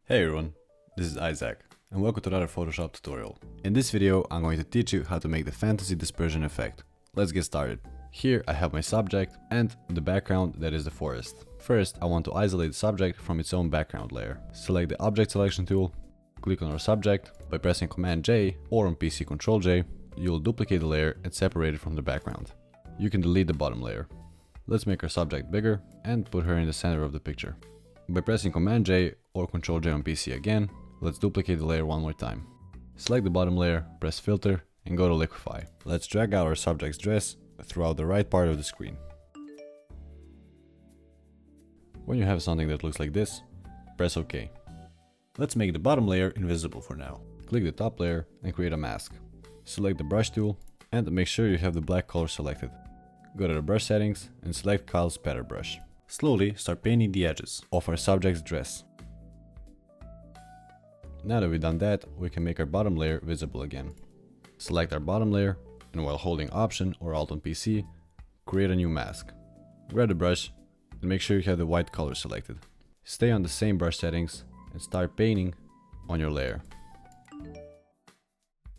Hey everyone, this is Isaac, and welcome to another Photoshop tutorial. In this video, I'm going to teach you how to make the Fantasy Dispersion Effect. Let's get started. Here I have my subject and the background, that is the forest. First, I want to isolate the subject from its own background layer. Select the Object Selection tool, click on our subject. By pressing Command J or on PC Ctrl J, you will duplicate the layer and separate it from the background. You can delete the bottom layer. Let's make our subject bigger and put her in the center of the picture. By pressing Command J or Ctrl J on PC again, let's duplicate the layer one more time. Select the bottom layer, press Filter, and go to Liquify. Let's drag out our subject's dress throughout the right part of the screen. When you have something that looks like this, press OK. Let's make the bottom layer invisible for now. Click the top layer and create a mask. Select the brush tool and make sure you have the black color selected. Go to the brush settings and select Kyle's Pattern Brush. Slowly start painting the edges of our subject's dress. Now that we've done that, we can make our bottom layer visible again. Select our bottom layer and while holding Option or Alt on PC, create a new mask. Grab the brush and make sure you have the white color selected. Stay on the same brush settings and start painting on your layer.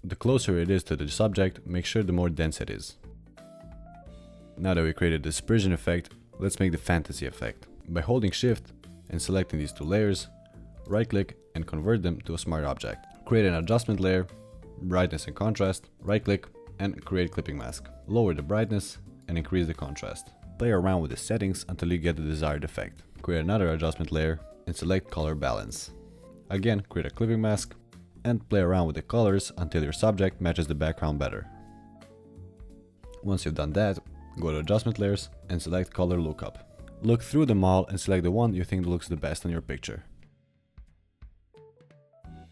The closer it is to the subject, make sure the more dense it is. Now that we created the dispersion effect, let's make the fantasy effect. By holding Shift and selecting these two layers, right click and convert them to a smart object. Create an adjustment layer, brightness and contrast, right click and create clipping mask. Lower the brightness and increase the contrast. Play around with the settings until you get the desired effect. Create another adjustment layer and select color balance. Again, create a clipping mask and play around with the colors until your subject matches the background better. Once you've done that, go to adjustment layers and select color lookup. Look through them all and select the one you think looks the best on your picture.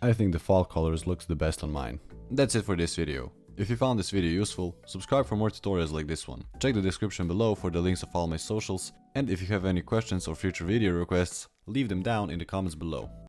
I think the fall colors looks the best on mine. That's it for this video. If you found this video useful, subscribe for more tutorials like this one. Check the description below for the links of all my socials, and if you have any questions or future video requests, leave them down in the comments below.